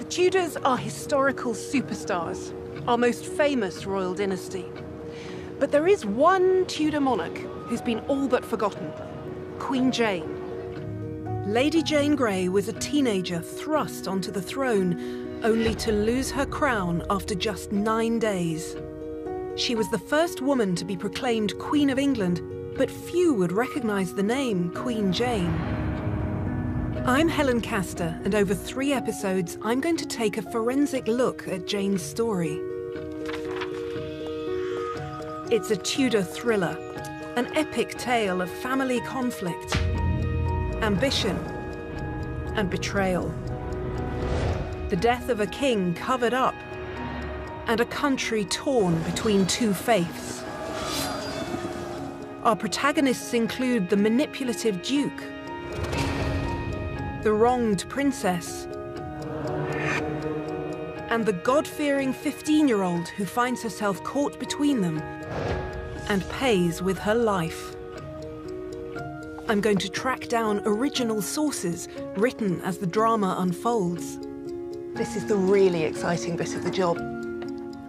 The Tudors are historical superstars, our most famous royal dynasty. But there is one Tudor monarch who's been all but forgotten: Queen Jane. Lady Jane Grey was a teenager thrust onto the throne, only to lose her crown after just 9 days. She was the first woman to be proclaimed Queen of England, but few would recognise the name Queen Jane. I'm Helen Castor, and over 3 episodes, I'm going to take a forensic look at Jane's story. It's a Tudor thriller, an epic tale of family conflict, ambition, and betrayal. The death of a king covered up, and a country torn between 2 faiths. Our protagonists include the manipulative duke, the wronged princess, and the God-fearing 15-year-old who finds herself caught between them and pays with her life. I'm going to track down original sources written as the drama unfolds. This is the really exciting bit of the job.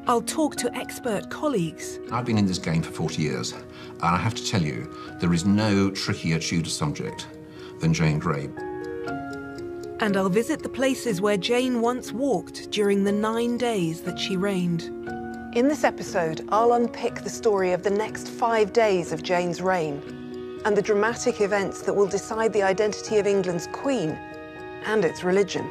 I'll talk to expert colleagues. I've been in this game for 40 years, and I have to tell you, there is no trickier Tudor subject than Jane Grey. And I'll visit the places where Jane once walked during the 9 days that she reigned. In this episode, I'll unpick the story of the next 5 days of Jane's reign and the dramatic events that will decide the identity of England's Queen and its religion.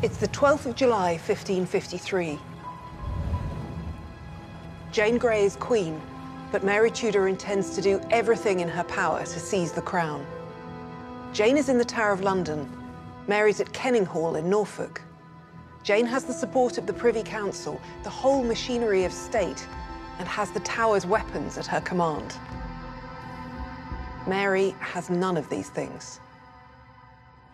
It's the 12th of July, 1553. Jane Grey is queen, but Mary Tudor intends to do everything in her power to seize the crown. Jane is in the Tower of London. Mary's at Kenninghall in Norfolk. Jane has the support of the Privy Council, the whole machinery of state, and has the Tower's weapons at her command. Mary has none of these things.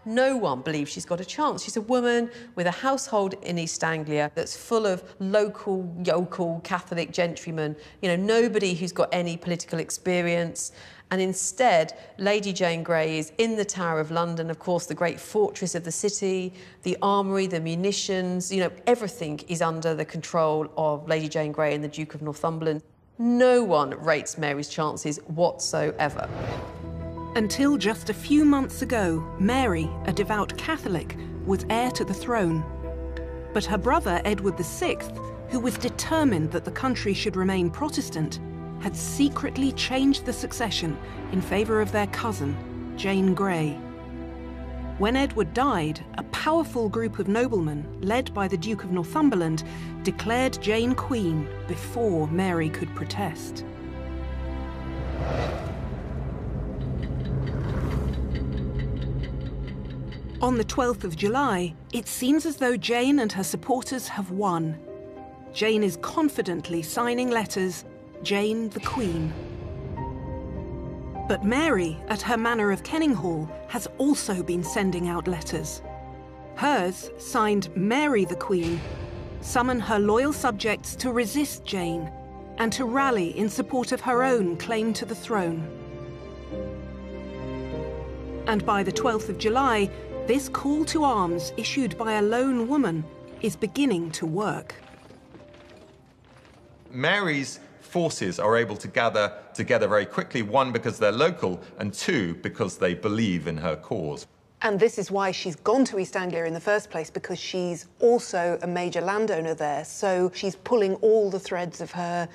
No one believes she's got a chance. She's a woman with a household in East Anglia that's full of local, yokel Catholic gentrymen, you know, nobody who's got any political experience. And instead, Lady Jane Grey is in the Tower of London, of course, the great fortress of the city, the armoury, the munitions, you know, everything is under the control of Lady Jane Grey and the Duke of Northumberland. No one rates Mary's chances whatsoever. Until just a few months ago, Mary, a devout Catholic, was heir to the throne. But her brother, Edward VI, who was determined that the country should remain Protestant, had secretly changed the succession in favour of their cousin, Jane Grey. When Edward died, a powerful group of noblemen, led by the Duke of Northumberland, declared Jane Queen before Mary could protest. On the 12th of July, it seems as though Jane and her supporters have won. Jane is confidently signing letters, Jane the Queen. But Mary, at her manor of Kenninghall, has also been sending out letters. Hers, signed Mary the Queen, summon her loyal subjects to resist Jane and to rally in support of her own claim to the throne. And by the 12th of July, this call to arms, issued by a lone woman, is beginning to work. Mary's forces are able to gather together very quickly, 1, because they're local, and 2, because they believe in her cause. And this is why she's gone to East Anglia in the first place, because she's also a major landowner there, so she's pulling all the threads of her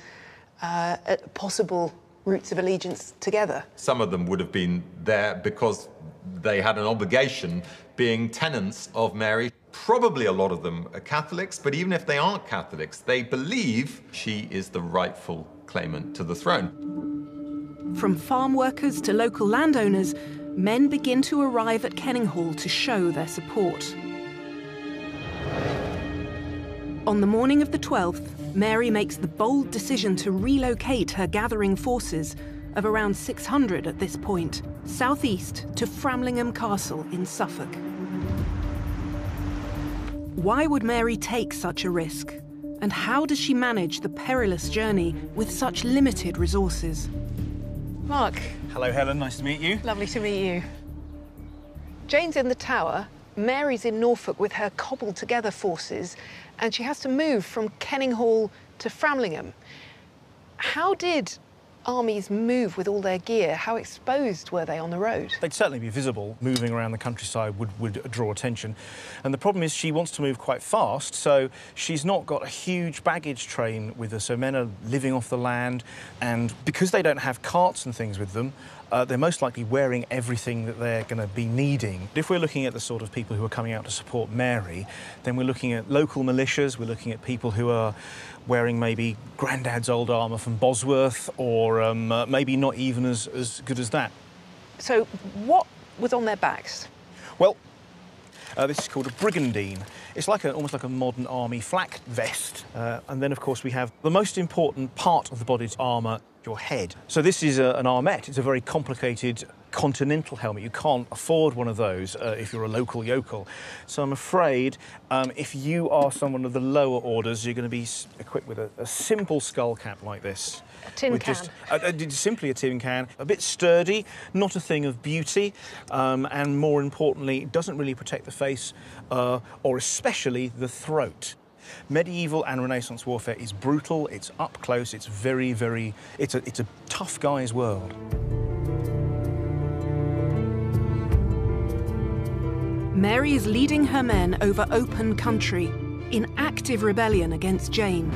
possible roots of allegiance together. Some of them would have been there because they had an obligation, being tenants of Mary. Probably a lot of them are Catholics, but even if they aren't Catholics, they believe she is the rightful claimant to the throne. From farm workers to local landowners, men begin to arrive at Kenninghall to show their support. On the morning of the 12th, Mary makes the bold decision to relocate her gathering forces, of around 600 at this point, southeast to Framlingham Castle in Suffolk. Why would Mary take such a risk? And how does she manage the perilous journey with such limited resources? Mark. Hello, Helen. Nice to meet you. Lovely to meet you. Jane's in the Tower. Mary's in Norfolk with her cobbled-together forces, and she has to move from Kenninghall to Framlingham. How did armies move with all their gear? How exposed were they on the road? They'd certainly be visible. Moving around the countryside would draw attention. And the problem is she wants to move quite fast, so she's not got a huge baggage train with her, so men are living off the land, and because they don't have carts and things with them, they're most likely wearing everything that they're going to be needing. If we're looking at the sort of people who are coming out to support Mary, then we're looking at local militias, we're looking at people who are wearing maybe Grandad's old armour from Bosworth, or maybe not even as good as that. So what was on their backs? Well, this is called a brigandine. It's like almost like a modern army flak vest. And then, of course, we have the most important part of the body's armour, your head. So this is an armet. It's a very complicated continental helmet. You can't afford one of those if you're a local yokel. So I'm afraid if you are someone of the lower orders, you're going to be equipped with a simple skull cap like this. A tin can. Simply a tin can. A bit sturdy, not a thing of beauty, and more importantly, it doesn't really protect the face or especially the throat. Medieval and Renaissance warfare is brutal, it's up close, it's it's a tough guy's world. Mary is leading her men over open country in active rebellion against Jane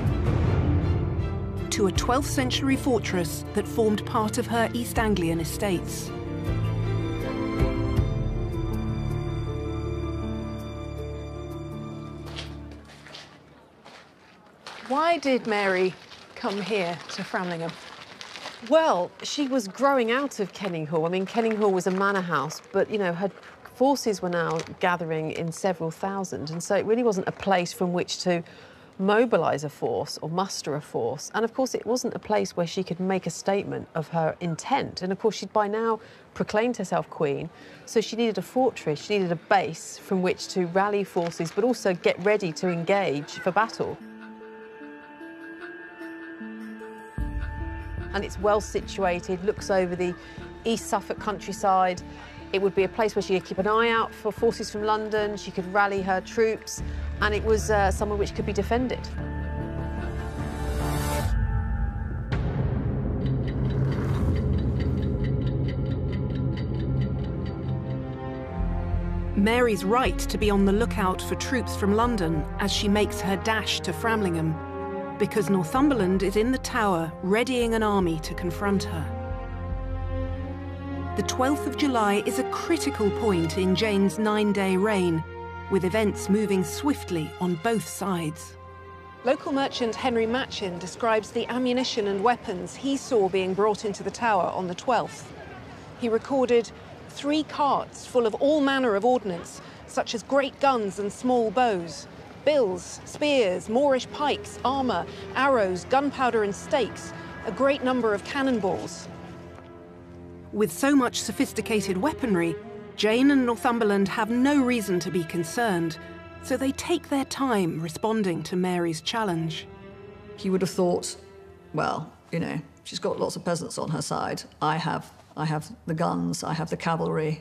to a 12th century fortress that formed part of her East Anglian estates. Why did Mary come here to Framlingham? Well, she was growing out of Kenninghall. I mean, Kenninghall was a manor house, but, you know, her forces were now gathering in several thousand, and so it really wasn't a place from which to mobilise a force or muster a force. And, of course, it wasn't a place where she could make a statement of her intent. And, of course, she'd by now proclaimed herself queen, so she needed a fortress, she needed a base from which to rally forces, but also get ready to engage for battle. And it's well situated, looks over the East Suffolk countryside. It would be a place where she could keep an eye out for forces from London, she could rally her troops, and it was somewhere which could be defended. Mary's right to be on the lookout for troops from London as she makes her dash to Framlingham, because Northumberland is in the Tower readying an army to confront her. The 12th of July is a critical point in Jane's 9-day reign, with events moving swiftly on both sides. Local merchant Henry Matchin describes the ammunition and weapons he saw being brought into the Tower on the 12th. He recorded 3 carts full of all manner of ordnance, such as great guns and small bows, bills, spears, Moorish pikes, armour, arrows, gunpowder and stakes, a great number of cannonballs. With so much sophisticated weaponry, Jane and Northumberland have no reason to be concerned, so they take their time responding to Mary's challenge. You would have thought, well, you know, she's got lots of peasants on her side. I have the guns, I have the cavalry,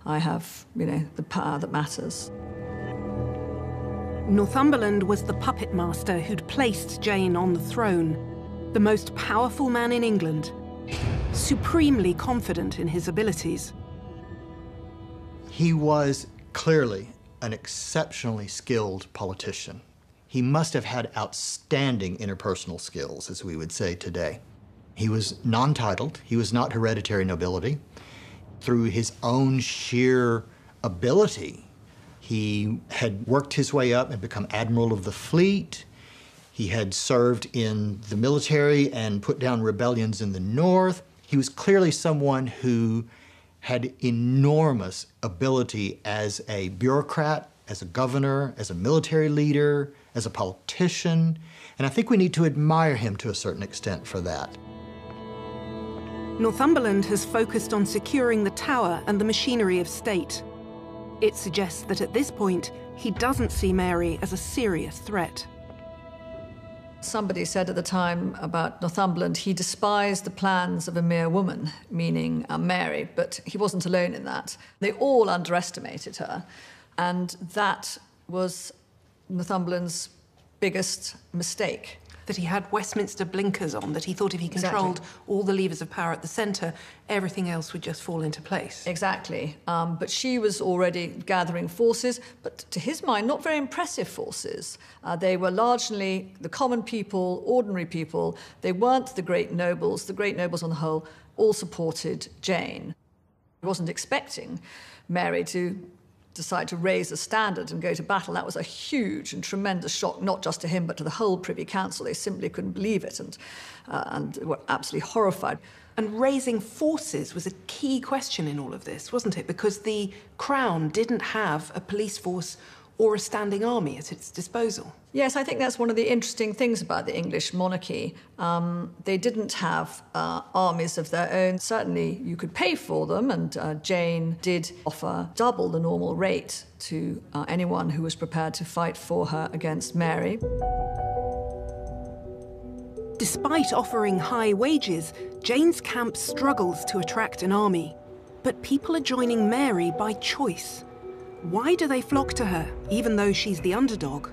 I have, you know, the power that matters. Northumberland was the puppet master who'd placed Jane on the throne, the most powerful man in England, supremely confident in his abilities. He was clearly an exceptionally skilled politician. He must have had outstanding interpersonal skills, as we would say today. He was non-titled, he was not hereditary nobility. Through his own sheer ability, he had worked his way up and become admiral of the fleet. He had served in the military and put down rebellions in the north. He was clearly someone who had enormous ability as a bureaucrat, as a governor, as a military leader, as a politician. And I think we need to admire him to a certain extent for that. Northumberland has focused on securing the Tower and the machinery of state. It suggests that at this point, he doesn't see Mary as a serious threat. Somebody said at the time about Northumberland, he despised the plans of a mere woman, meaning Mary, but he wasn't alone in that. They all underestimated her, and that was Northumberland's biggest mistake. That he had Westminster blinkers on, that he thought if he controlled all the levers of power at the centre, everything else would just fall into place. Exactly. But she was already gathering forces, but to his mind, not very impressive forces. They were largely the common people, ordinary people. They weren't the great nobles. The great nobles, on the whole, all supported Jane. He wasn't expecting Mary to decide to raise the standard and go to battle. That was a huge and tremendous shock, not just to him, but to the whole Privy Council. They simply couldn't believe it and were absolutely horrified. And raising forces was a key question in all of this, wasn't it? Because the Crown didn't have a police force or a standing army at its disposal. Yes, I think that's one of the interesting things about the English monarchy. They didn't have armies of their own. Certainly you could pay for them, and Jane did offer double the normal rate to anyone who was prepared to fight for her against Mary. Despite offering high wages, Jane's camp struggles to attract an army. But people are joining Mary by choice. Why do they flock to her, even though she's the underdog?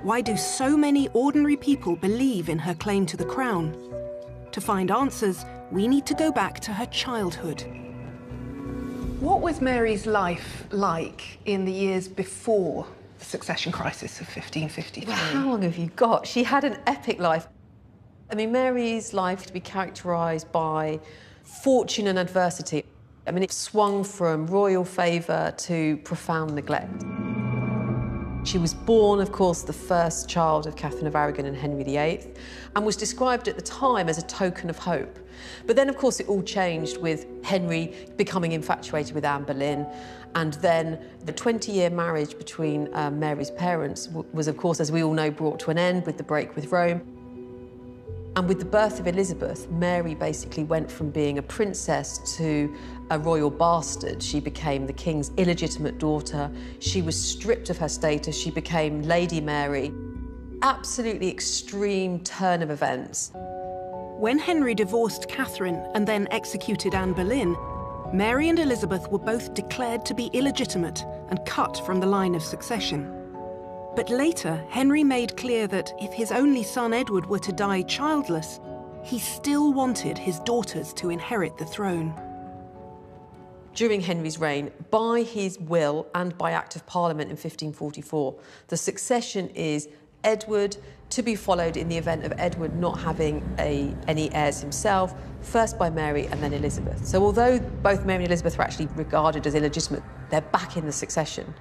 Why do so many ordinary people believe in her claim to the crown? To find answers, we need to go back to her childhood. What was Mary's life like in the years before the succession crisis of 1553? Well, how long have you got? She had an epic life. I mean, Mary's life to be characterised by fortune and adversity. I mean, it swung from royal favour to profound neglect. She was born, of course, the first child of Catherine of Aragon and Henry VIII, and was described at the time as a token of hope. But then, of course, it all changed with Henry becoming infatuated with Anne Boleyn, and then the 20-year marriage between Mary's parents was, of course, as we all know, brought to an end with the break with Rome. And with the birth of Elizabeth, Mary basically went from being a princess to a royal bastard. She became the king's illegitimate daughter. She was stripped of her status. She became Lady Mary. Absolutely extreme turn of events. When Henry divorced Catherine and then executed Anne Boleyn, Mary and Elizabeth were both declared to be illegitimate and cut from the line of succession. But later, Henry made clear that if his only son Edward were to die childless, he still wanted his daughters to inherit the throne. During Henry's reign, by his will and by Act of Parliament in 1544, the succession is Edward to be followed in the event of Edward not having any heirs himself, first by Mary and then Elizabeth. So although both Mary and Elizabeth were actually regarded as illegitimate, they're back in the succession.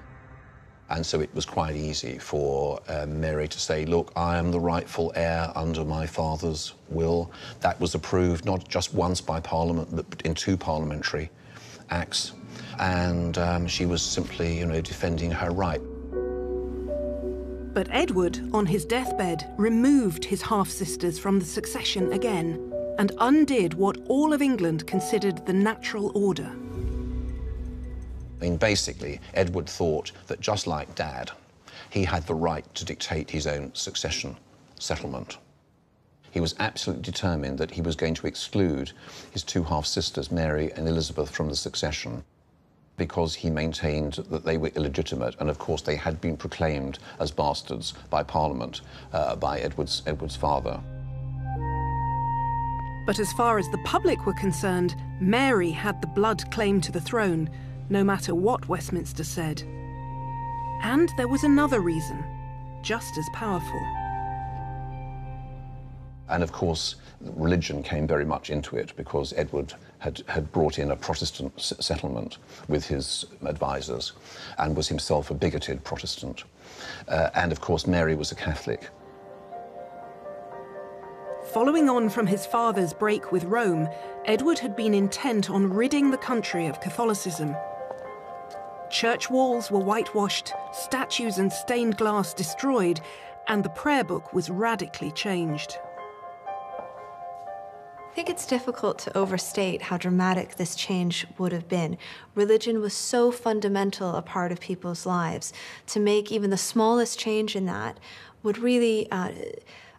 And so it was quite easy for Mary to say, look, I am the rightful heir under my father's will. That was approved not just once by Parliament, but in 2 parliamentary acts. And she was simply, defending her right. But Edward, on his deathbed, removed his half-sisters from the succession again and undid what all of England considered the natural order. I mean, basically, Edward thought that just like Dad, he had the right to dictate his own succession settlement. He was absolutely determined that he was going to exclude his 2 half-sisters, Mary and Elizabeth, from the succession because he maintained that they were illegitimate, and of course they had been proclaimed as bastards by Parliament, by Edward's father. But as far as the public were concerned, Mary had the blood claim to the throne, no matter what Westminster said. And there was another reason, just as powerful. And of course, religion came very much into it because Edward had brought in a Protestant settlement with his advisors and was himself a bigoted Protestant. And of course, Mary was a Catholic. Following on from his father's break with Rome, Edward had been intent on ridding the country of Catholicism. Church walls were whitewashed, statues and stained glass destroyed, and the prayer book was radically changed. I think it's difficult to overstate how dramatic this change would have been. Religion was so fundamental a part of people's lives. To make even the smallest change in that would really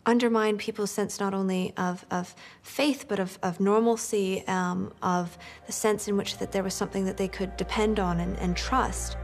undermine people's sense not only of faith, but of normalcy, of the sense in which that there was something that they could depend on and trust.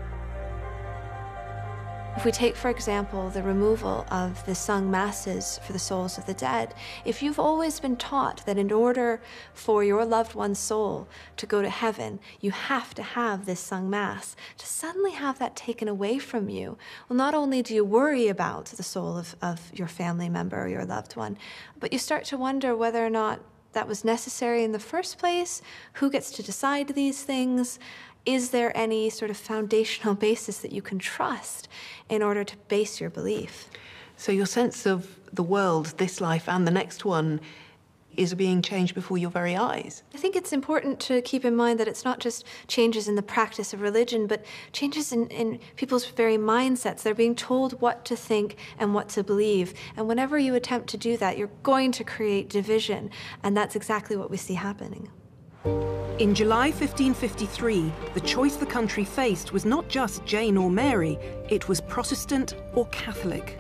If we take, for example, the removal of the sung masses for the souls of the dead, if you've always been taught that in order for your loved one's soul to go to heaven, you have to have this sung mass, to suddenly have that taken away from you, well, not only do you worry about the soul of your family member or your loved one, but you start to wonder whether or not that was necessary in the first place, who gets to decide these things, is there any sort of foundational basis that you can trust in order to base your belief? So your sense of the world, this life and the next one, is being changed before your very eyes. I think it's important to keep in mind that it's not just changes in the practice of religion, but changes in people's very mindsets. They're being told what to think and what to believe. And whenever you attempt to do that, you're going to create division. And that's exactly what we see happening. In July 1553, the choice the country faced was not just Jane or Mary, it was Protestant or Catholic.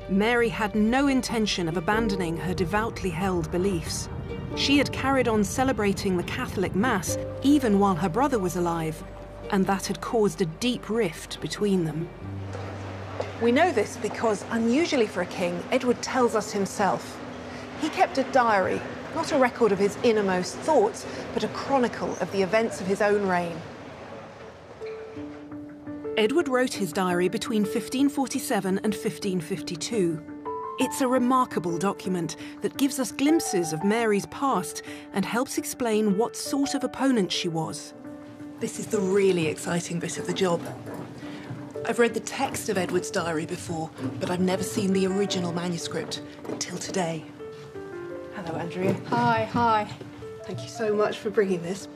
Mary had no intention of abandoning her devoutly held beliefs. She had carried on celebrating the Catholic Mass even while her brother was alive, and that had caused a deep rift between them. We know this because, unusually for a king, Edward tells us himself. He kept a diary, not a record of his innermost thoughts, but a chronicle of the events of his own reign. Edward wrote his diary between 1547 and 1552. It's a remarkable document that gives us glimpses of Mary's past and helps explain what sort of opponent she was. This is the really exciting bit of the job. I've read the text of Edward's diary before, but I've never seen the original manuscript until today. Hello, Andrea. Hi. Thank you so much for bringing this.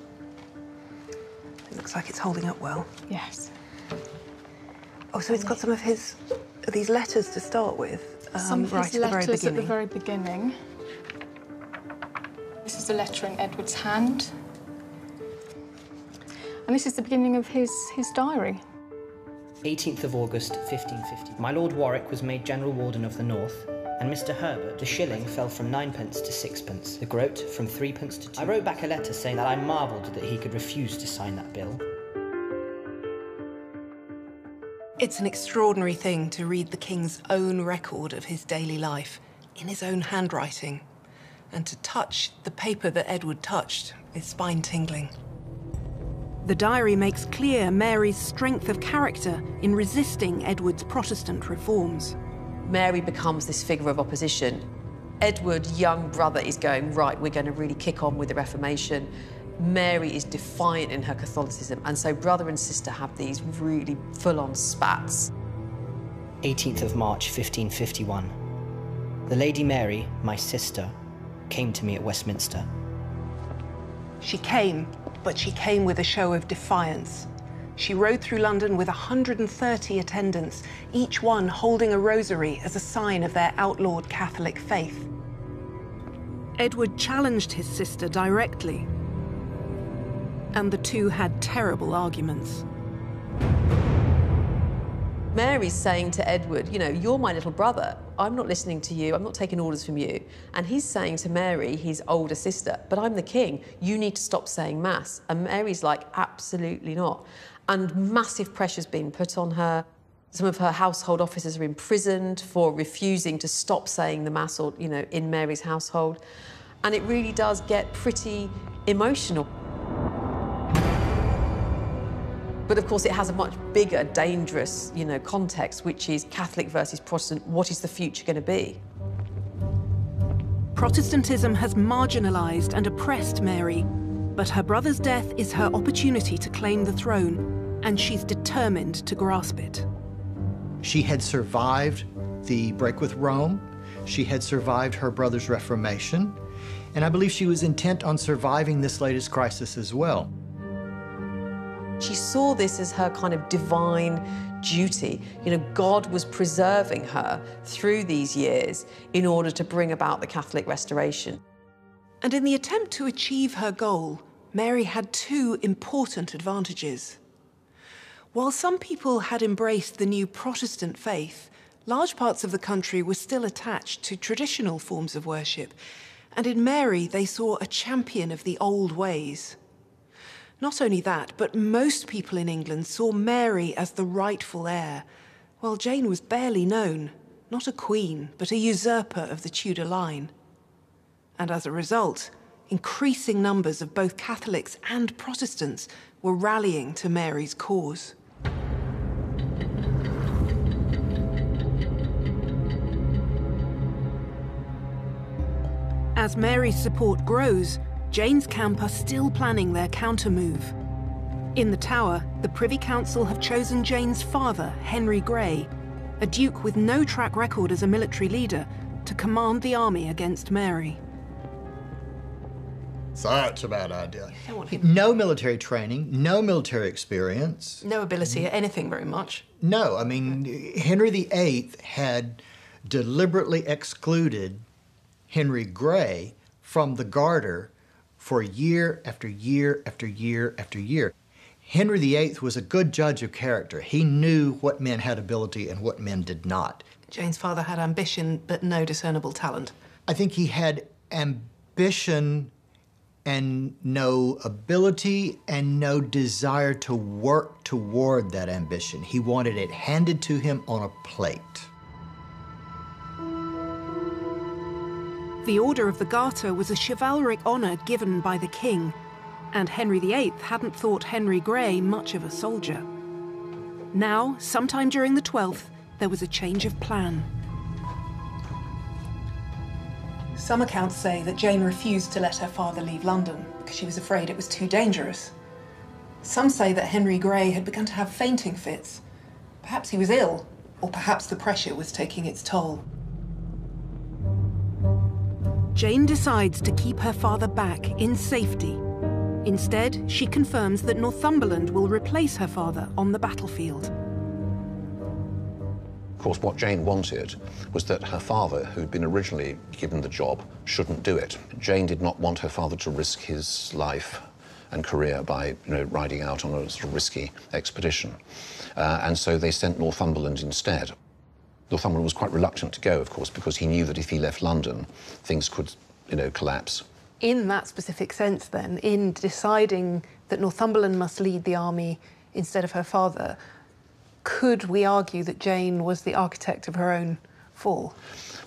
It looks like it's holding up well. Yes. Oh, so it's got some of these letters to start with. Some of right his at the very letters at the beginning. very beginning. This is a letter in Edward's hand. And this is the beginning of his diary. 18th of August, 1550. My Lord Warwick was made General Warden of the North, and Mr. Herbert, the shilling fell from 9p to 6p, the groat from 3p to 2. I wrote back a letter saying that I marvelled that he could refuse to sign that bill. It's an extraordinary thing to read the king's own record of his daily life in his own handwriting, and to touch the paper that Edward touched is spine-tingling. The diary makes clear Mary's strength of character in resisting Edward's Protestant reforms. Mary becomes this figure of opposition. Edward's young brother is going, right, we're going to really kick on with the Reformation. Mary is defiant in her Catholicism, and so brother and sister have these really full-on spats. 18th of March, 1551. The Lady Mary, my sister, came to me at Westminster. She came, but she came with a show of defiance. She rode through London with 130 attendants, each one holding a rosary as a sign of their outlawed Catholic faith. Edward challenged his sister directly, and the two had terrible arguments. Mary's saying to Edward, you know, you're my little brother. I'm not listening to you. I'm not taking orders from you. And he's saying to Mary, his older sister, but I'm the king. You need to stop saying Mass. And Mary's like, absolutely not. And massive pressure's been put on her. Some of her household officers are imprisoned for refusing to stop saying the Mass, or, you know, in Mary's household. And it really does get pretty emotional. But of course, it has a much bigger, dangerous, you know, context, which is Catholic versus Protestant. What is the future going to be? Protestantism has marginalised and oppressed Mary, but her brother's death is her opportunity to claim the throne, and she's determined to grasp it. She had survived the break with Rome. She had survived her brother's Reformation. And I believe she was intent on surviving this latest crisis as well. She saw this as her kind of divine duty. You know, God was preserving her through these years in order to bring about the Catholic Restoration. And in the attempt to achieve her goal, Mary had two important advantages. While some people had embraced the new Protestant faith, large parts of the country were still attached to traditional forms of worship, and in Mary they saw a champion of the old ways. Not only that, but most people in England saw Mary as the rightful heir, while Jane was barely known, not a queen, but a usurper of the Tudor line. And as a result, increasing numbers of both Catholics and Protestants were rallying to Mary's cause. As Mary's support grows, Jane's camp are still planning their counter-move. In the Tower, the Privy Council have chosen Jane's father, Henry Grey, a duke with no track record as a military leader, to command the army against Mary. Such a bad idea. No military training, no military experience. No ability at anything very much. No, I mean, Henry VIII had deliberately excluded Henry Grey from the Garter for year after year after year after year. Henry VIII was a good judge of character. He knew what men had ability and what men did not. Jane's father had ambition, but no discernible talent. I think he had ambition and no ability and no desire to work toward that ambition. He wanted it handed to him on a plate. The Order of the Garter was a chivalric honour given by the king, and Henry VIII hadn't thought Henry Grey much of a soldier. Now, sometime during the 12th, there was a change of plan. Some accounts say that Jane refused to let her father leave London because she was afraid it was too dangerous. Some say that Henry Grey had begun to have fainting fits. Perhaps he was ill, or perhaps the pressure was taking its toll. Jane decides to keep her father back in safety. Instead, she confirms that Northumberland will replace her father on the battlefield. Of course, what Jane wanted was that her father, who'd been originally given the job, shouldn't do it. Jane did not want her father to risk his life and career by, riding out on a sort of risky expedition. And so they sent Northumberland instead. Northumberland was quite reluctant to go, of course, because he knew that if he left London, things could, collapse. In that specific sense, then, in deciding that Northumberland must lead the army instead of her father, could we argue that Jane was the architect of her own fall?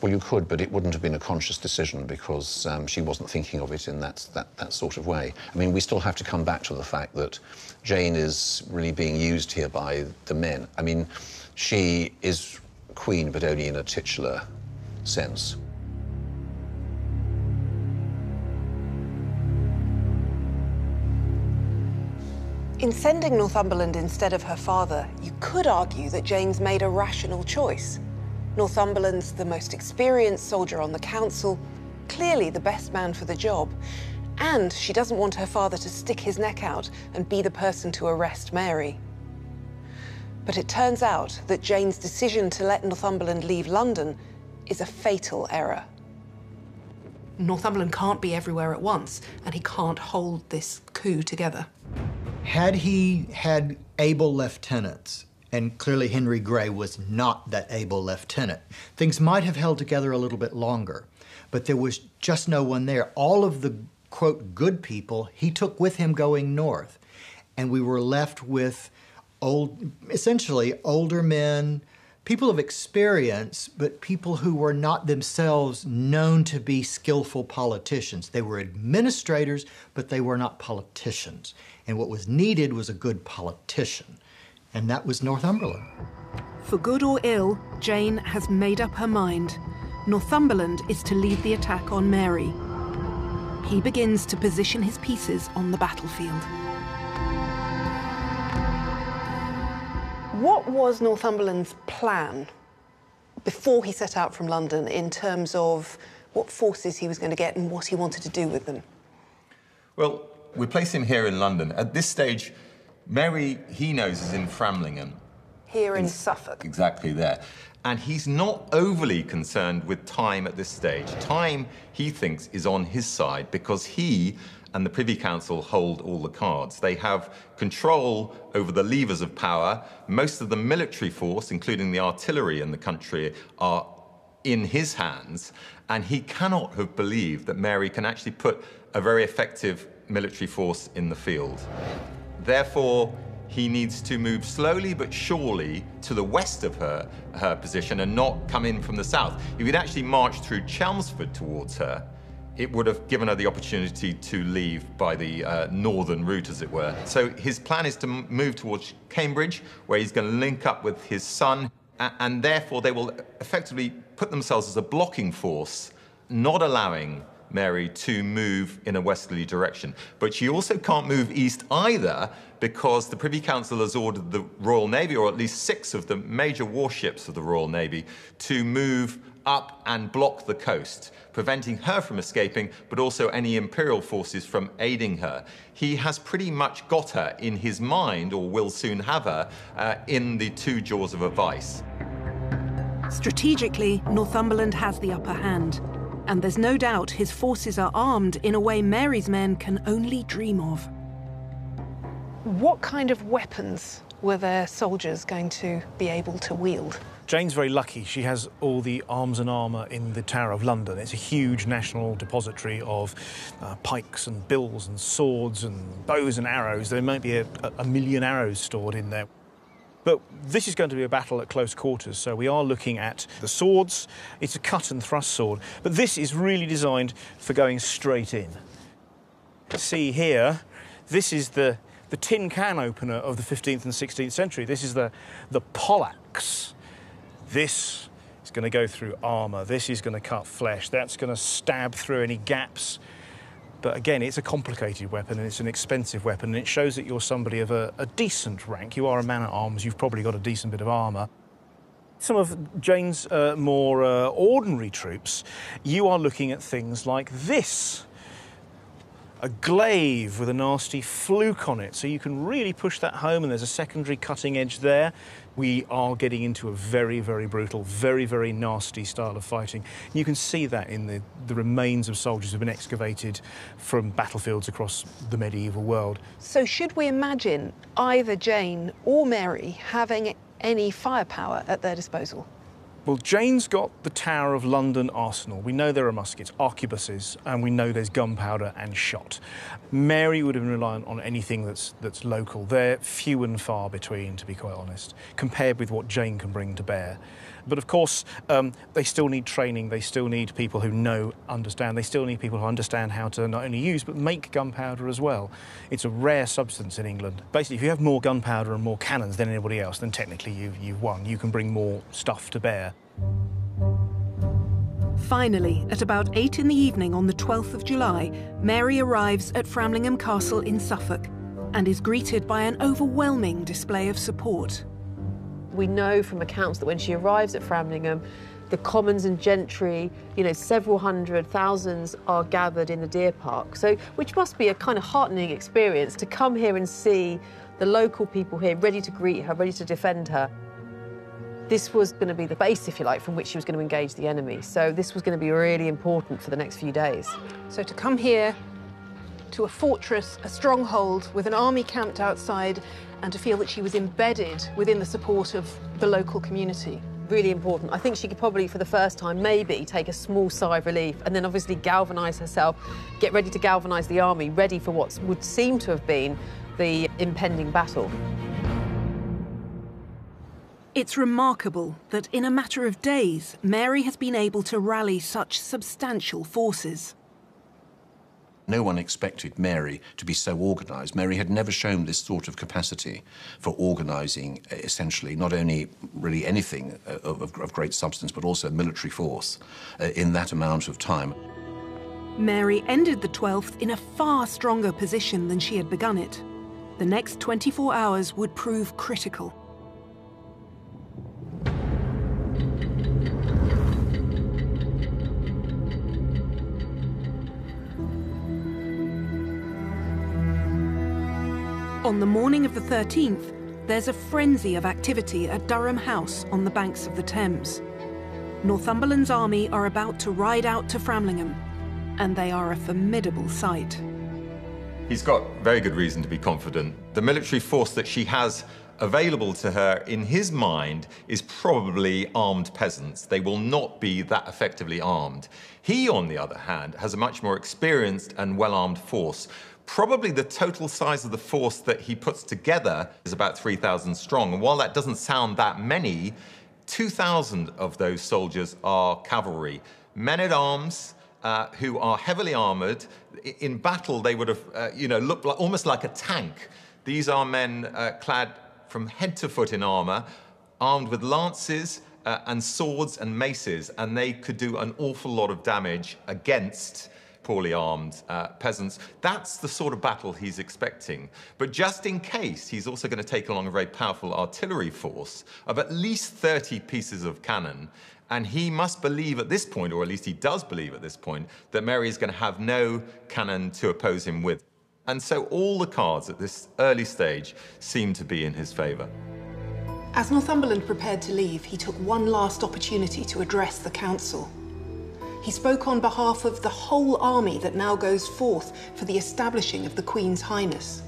Well, you could, but it wouldn't have been a conscious decision because she wasn't thinking of it in that sort of way. I mean, we still have to come back to the fact that Jane is really being used here by the men. I mean, she is queen, but only in a titular sense. In sending Northumberland instead of her father, you could argue that Jane's made a rational choice. Northumberland's the most experienced soldier on the council, clearly the best man for the job, and she doesn't want her father to stick his neck out and be the person to arrest Mary. But it turns out that Jane's decision to let Northumberland leave London is a fatal error. Northumberland can't be everywhere at once, and he can't hold this coup together. Had he had able lieutenants, and clearly Henry Grey was not that able lieutenant, things might have held together a little bit longer. But there was just no one there. All of the, quote, good people he took with him going north. And we were left with essentially older men, people of experience, but people who were not themselves known to be skillful politicians. They were administrators, but they were not politicians. And what was needed was a good politician, and that was Northumberland. For good or ill, Jane has made up her mind. Northumberland is to lead the attack on Mary. He begins to position his pieces on the battlefield. What was Northumberland's plan before he set out from London in terms of what forces he was going to get and what he wanted to do with them? Well, we place him here in London. At this stage, Mary, he knows, is in Framlingham. Here in Suffolk. Exactly there. And he's not overly concerned with time at this stage. Time, he thinks, is on his side because he and the Privy Council hold all the cards. They have control over the levers of power. Most of the military force, including the artillery in the country, are in his hands. And he cannot have believed that Mary can actually put a very effective military force in the field. Therefore, he needs to move slowly but surely to the west of her position and not come in from the south. If he'd actually marched through Chelmsford towards her, it would have given her the opportunity to leave by the northern route, as it were. So his plan is to move towards Cambridge, where he's going to link up with his son, and therefore they will effectively put themselves as a blocking force, not allowing Mary to move in a westerly direction. But she also can't move east either, because the Privy Council has ordered the Royal Navy, or at least 6 of the major warships of the Royal Navy, to move up and block the coast, preventing her from escaping, but also any Imperial forces from aiding her. He has pretty much got her in his mind, or will soon have her, in the 2 jaws of a vice. Strategically, Northumberland has the upper hand, and there's no doubt his forces are armed in a way Mary's men can only dream of. What kind of weapons were their soldiers going to be able to wield? Jane's very lucky. She has all the arms and armour in the Tower of London. It's a huge national depository of pikes and bills and swords and bows and arrows. There might be a million arrows stored in there. But this is going to be a battle at close quarters, so we are looking at the swords. It's a cut and thrust sword, but this is really designed for going straight in. See here, this is the tin can opener of the 15th and 16th century. This is the poleaxe. This is going to go through armour. This is going to cut flesh. That's going to stab through any gaps. But again, it's a complicated weapon and it's an expensive weapon, and it shows that you're somebody of a decent rank. You are a man-at-arms, you've probably got a decent bit of armour. Some of Jane's more ordinary troops, you are looking at things like this. A glaive with a nasty fluke on it, so you can really push that home, and there's a secondary cutting edge there. We are getting into a very, very brutal, very, very nasty style of fighting. You can see that in the remains of soldiers who have been excavated from battlefields across the medieval world. So should we imagine either Jane or Mary having any firepower at their disposal? Well, Jane's got the Tower of London arsenal. We know there are muskets, arquebuses, and we know there's gunpowder and shot. Mary would have been reliant on anything that's local. They're few and far between, to be quite honest, compared with what Jane can bring to bear. But of course, they still need training, they still need people who understand, they still need people who understand how to not only use, but make gunpowder as well. It's a rare substance in England. Basically, if you have more gunpowder and more cannons than anybody else, then technically you've won. You can bring more stuff to bear. Finally, at about 8 in the evening on the 12th of July, Mary arrives at Framlingham Castle in Suffolk and is greeted by an overwhelming display of support. We know from accounts that when she arrives at Framlingham, the commons and gentry, several hundred, thousands are gathered in the Deer Park. So, which must be a kind of heartening experience to come here and see the local people here ready to greet her, ready to defend her. This was going to be the base, if you like, from which she was going to engage the enemy. So this was going to be really important for the next few days. So to come here to a fortress, a stronghold, with an army camped outside, and to feel that she was embedded within the support of the local community. Really important. I think she could probably, for the first time, maybe take a small sigh of relief, and then obviously galvanise herself, get ready to galvanise the army, ready for what would seem to have been the impending battle. It's remarkable that in a matter of days, Mary has been able to rally such substantial forces. No one expected Mary to be so organised. Mary had never shown this sort of capacity for organising, essentially, not only really anything of great substance, but also military force in that amount of time. Mary ended the 12th in a far stronger position than she had begun it. The next 24 hours would prove critical. On the morning of the 13th, there's a frenzy of activity at Durham House on the banks of the Thames. Northumberland's army are about to ride out to Framlingham, and they are a formidable sight. He's got very good reason to be confident. The military force that she has available to her, in his mind, is probably armed peasants. They will not be that effectively armed. He, on the other hand, has a much more experienced and well-armed force. Probably the total size of the force that he puts together is about 3,000 strong. And while that doesn't sound that many, 2,000 of those soldiers are cavalry, men-at-arms, who are heavily armored. In battle, they would have, looked like, almost like a tank. These are men clad from head to foot in armor, armed with lances and swords and maces, and they could do an awful lot of damage against poorly armed peasants. That's the sort of battle he's expecting. But just in case, he's also going to take along a very powerful artillery force of at least 30 pieces of cannon. And he must believe at this point, or at least he does believe at this point, that Mary is going to have no cannon to oppose him with. And so all the cards at this early stage seem to be in his favour. As Northumberland prepared to leave, he took one last opportunity to address the council. He spoke on behalf of the whole army that now goes forth for the establishing of the Queen's Highness.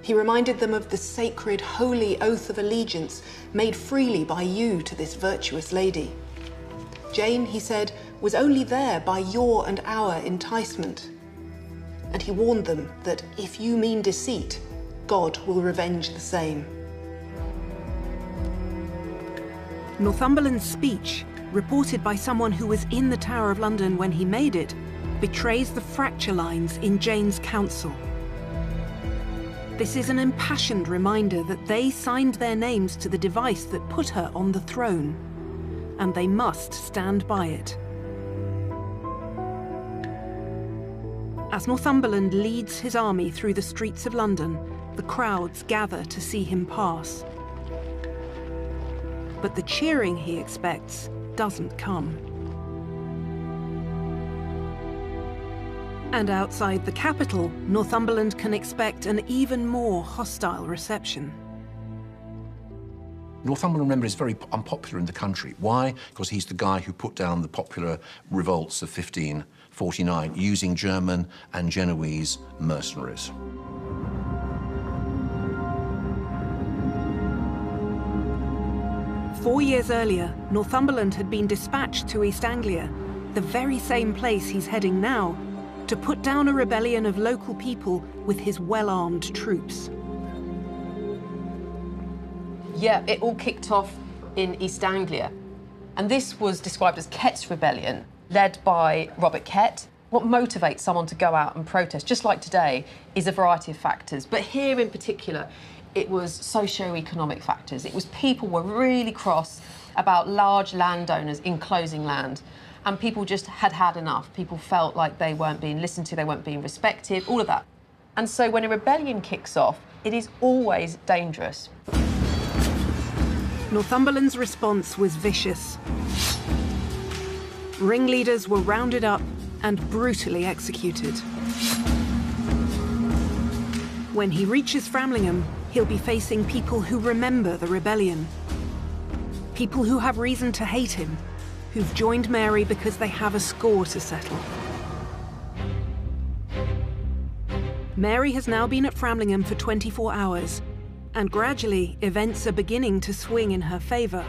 He reminded them of the sacred, holy oath of allegiance made freely by you to this virtuous lady. Jane, he said, was only there by your and our enticement. And he warned them that if you mean deceit, God will revenge the same. Northumberland's speech, reported by someone who was in the Tower of London when he made it, betrays the fracture lines in Jane's council. This is an impassioned reminder that they signed their names to the device that put her on the throne, and they must stand by it. As Northumberland leads his army through the streets of London, the crowds gather to see him pass. But the cheering he expects doesn't come. And outside the capital, Northumberland can expect an even more hostile reception. Northumberland, remember, is very unpopular in the country. Why? Because he's the guy who put down the popular revolts of 1549 using German and Genoese mercenaries. Four years earlier, Northumberland had been dispatched to East Anglia, the very same place he's heading now, to put down a rebellion of local people with his well-armed troops. Yeah, it all kicked off in East Anglia. And this was described as Kett's Rebellion, led by Robert Kett. What motivates someone to go out and protest, just like today, is a variety of factors. But here in particular, it was socio-economic factors. It was people were really cross about large landowners enclosing land. And people just had had enough. People felt like they weren't being listened to, they weren't being respected, all of that. And so when a rebellion kicks off, it is always dangerous. Northumberland's response was vicious. Ringleaders were rounded up and brutally executed. When he reaches Framlingham, he'll be facing people who remember the rebellion. People who have reason to hate him, who've joined Mary because they have a score to settle. Mary has now been at Framlingham for 24 hours, and gradually events are beginning to swing in her favour.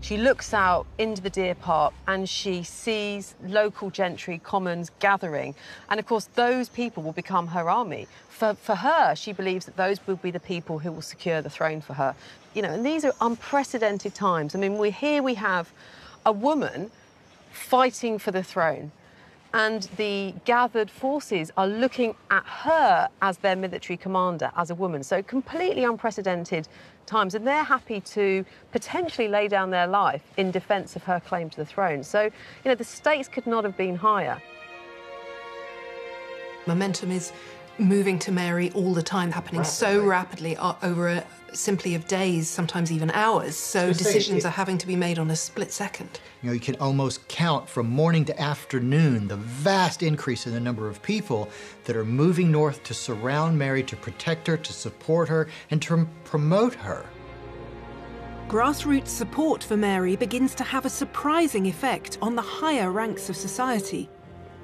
She looks out into the deer park and she sees local gentry, commons gathering. And of course, those people will become her army. For her, she believes that those will be the people who will secure the throne for her. You know, and these are unprecedented times. I mean, we have a woman fighting for the throne, and the gathered forces are looking at her as their military commander, as a woman. So completely unprecedented times, and they're happy to potentially lay down their life in defence of her claim to the throne. So, you know, the stakes could not have been higher. Momentum is moving to Mary all the time, happening so rapidly over simply of days, sometimes even hours. So decisions are having to be made on a split second. You know, you can almost count from morning to afternoon the vast increase in the number of people that are moving north to surround Mary, to protect her, to support her, and to promote her. Grassroots support for Mary begins to have a surprising effect on the higher ranks of society,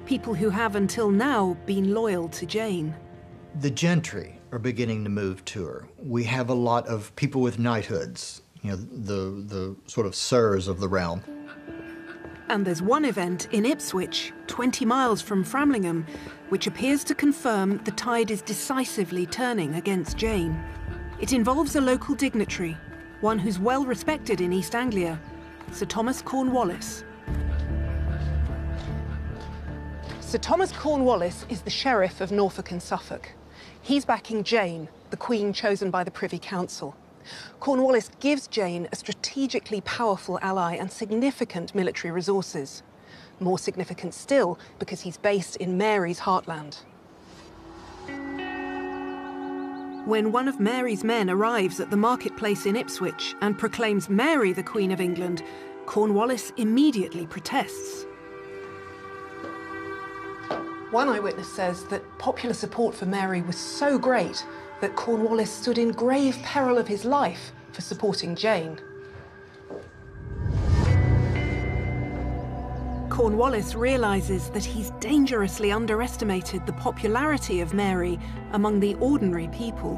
people who have until now been loyal to Jane. The gentry are beginning to move to her. We have a lot of people with knighthoods, you know, the sort of sirs of the realm. And there's one event in Ipswich, 20 miles from Framlingham, which appears to confirm the tide is decisively turning against Jane. It involves a local dignitary, one who's well respected in East Anglia, Sir Thomas Cornwallis. Sir Thomas Cornwallis is the Sheriff of Norfolk and Suffolk. He's backing Jane, the Queen chosen by the Privy Council. Cornwallis gives Jane a strategically powerful ally and significant military resources. More significant still, because he's based in Mary's heartland. When one of Mary's men arrives at the marketplace in Ipswich and proclaims Mary the Queen of England, Cornwallis immediately protests. One eyewitness says that popular support for Mary was so great that Cornwallis stood in grave peril of his life for supporting Jane. Cornwallis realises that he's dangerously underestimated the popularity of Mary among the ordinary people.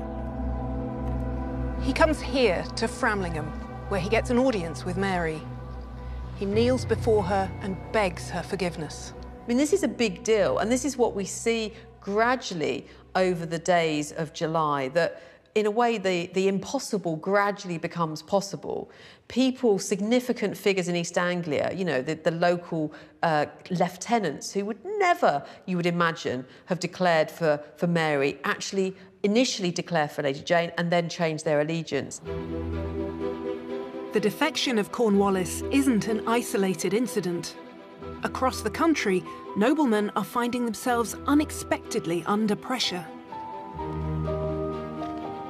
He comes here to Framlingham, where he gets an audience with Mary. He kneels before her and begs her forgiveness. I mean, this is a big deal, and this is what we see gradually over the days of July, that in a way the impossible gradually becomes possible. People, significant figures in East Anglia, you know, the local lieutenants who would never, you would imagine, have declared for Mary, actually initially declare for Lady Jane and then change their allegiance. The defection of Cornwallis isn't an isolated incident. Across the country, noblemen are finding themselves unexpectedly under pressure.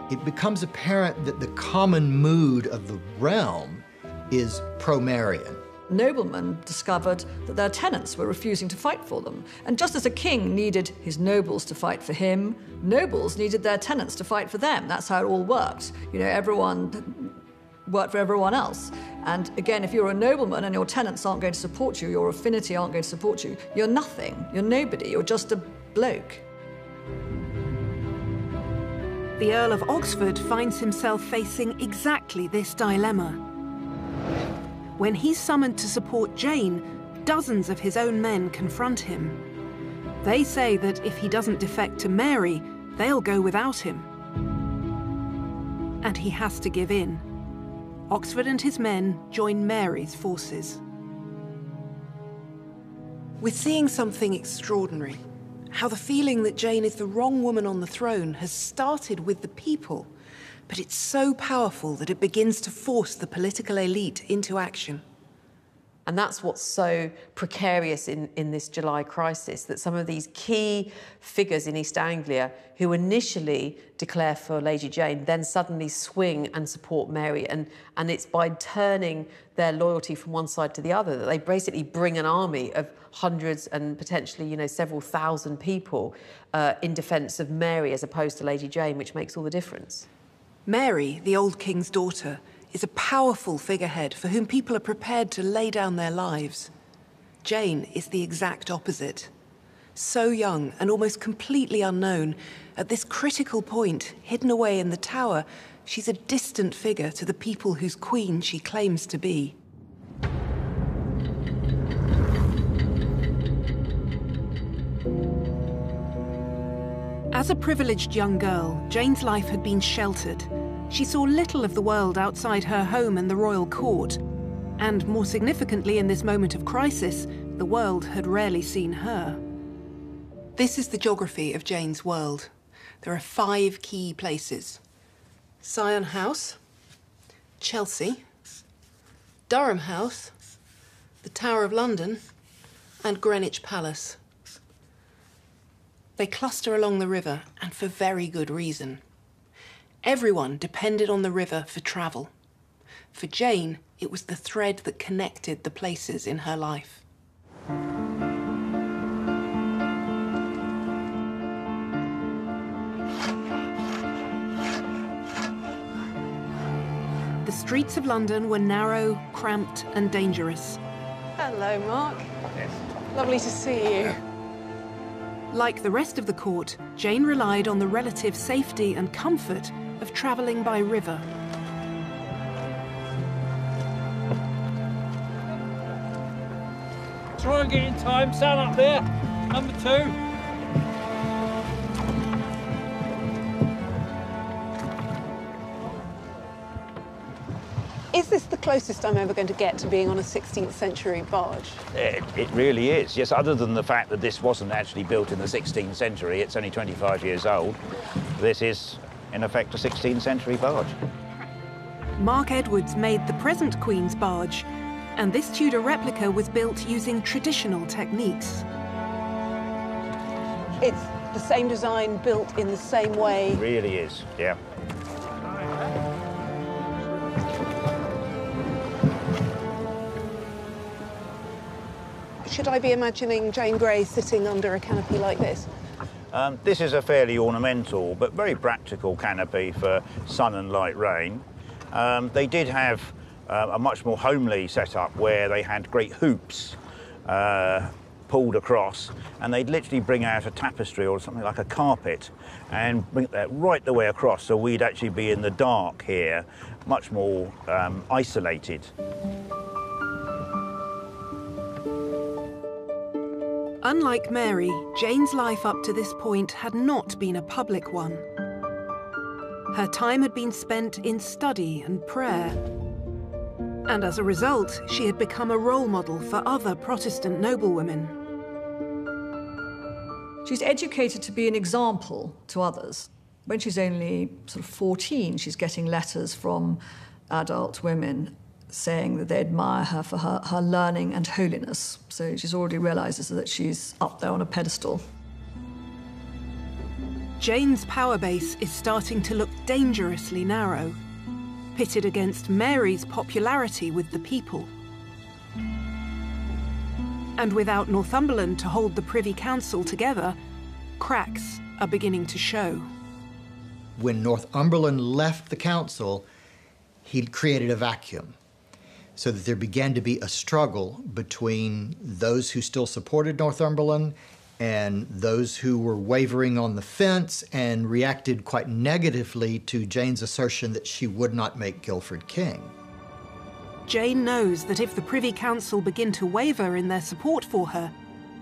It becomes apparent that the common mood of the realm is pro-Marian. Noblemen discovered that their tenants were refusing to fight for them. And just as a king needed his nobles to fight for him, nobles needed their tenants to fight for them. That's how it all worked. You know, everyone worked for everyone else. And again, if you're a nobleman and your tenants aren't going to support you, your affinity aren't going to support you, you're nothing. You're nobody. You're just a bloke. The Earl of Oxford finds himself facing exactly this dilemma. When he's summoned to support Jane, dozens of his own men confront him. They say that if he doesn't defect to Mary, they'll go without him. And he has to give in. Oxford and his men join Mary's forces. We're seeing something extraordinary. How the feeling that Jane is the wrong woman on the throne has started with the people, but it's so powerful that it begins to force the political elite into action. And that's what's so precarious in this July crisis, that some of these key figures in East Anglia who initially declare for Lady Jane then suddenly swing and support Mary. And it's by turning their loyalty from one side to the other that they basically bring an army of hundreds and potentially, you know, several thousand people in defence of Mary as opposed to Lady Jane, which makes all the difference. Mary, the old king's daughter, is a powerful figurehead for whom people are prepared to lay down their lives. Jane is the exact opposite. So young and almost completely unknown, at this critical point, hidden away in the tower, she's a distant figure to the people whose queen she claims to be. As a privileged young girl, Jane's life had been sheltered. She saw little of the world outside her home and the royal court. And more significantly in this moment of crisis, the world had rarely seen her. This is the geography of Jane's world. There are 5 key places: Sion House, Chelsea, Durham House, the Tower of London, and Greenwich Palace. They cluster along the river, and for very good reason. Everyone depended on the river for travel. For Jane, it was the thread that connected the places in her life. The streets of London were narrow, cramped, and dangerous. Hello, Mark. Yes. Lovely to see you. Like the rest of the court, Jane relied on the relative safety and comfort of travelling by river. Try and get in time. Stand up there. Number 2. Is this the closest I'm ever going to get to being on a 16th century barge? It really is, yes, other than the fact that this wasn't actually built in the 16th century, it's only 25 years old. This is, in effect, a 16th century barge. Mark Edwards made the present Queen's barge, and this Tudor replica was built using traditional techniques. It's the same design, built in the same way. It really is, yeah. Should I be imagining Jane Grey sitting under a canopy like this? This is a fairly ornamental but very practical canopy for sun and light rain. They did have a much more homely setup where they had great hoops pulled across, and they'd literally bring out a tapestry or something like a carpet and bring that right the way across, so we'd actually be in the dark here, much more isolated. Unlike Mary, Jane's life up to this point had not been a public one. Her time had been spent in study and prayer. And as a result, she had become a role model for other Protestant noblewomen. She's educated to be an example to others. When she's only sort of 14, she's getting letters from adult women saying that they admire her for her learning and holiness. So she's already realises that she's up there on a pedestal. Jane's power base is starting to look dangerously narrow, pitted against Mary's popularity with the people. And without Northumberland to hold the Privy Council together, cracks are beginning to show. When Northumberland left the council, he'd created a vacuum, so that there began to be a struggle between those who still supported Northumberland and those who were wavering on the fence and reacted quite negatively to Jane's assertion that she would not make Guildford king. Jane knows that if the Privy Council begin to waver in their support for her,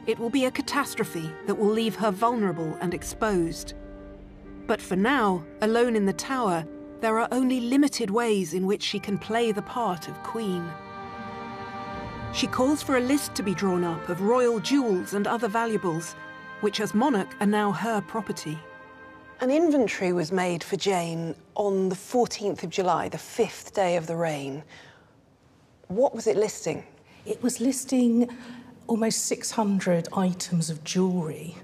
it will be a catastrophe that will leave her vulnerable and exposed. But for now, alone in the Tower, there are only limited ways in which she can play the part of Queen. She calls for a list to be drawn up of royal jewels and other valuables, which as monarch are now her property. An inventory was made for Jane on the 14th of July, the 5th day of the reign. What was it listing? It was listing almost 600 items of jewellery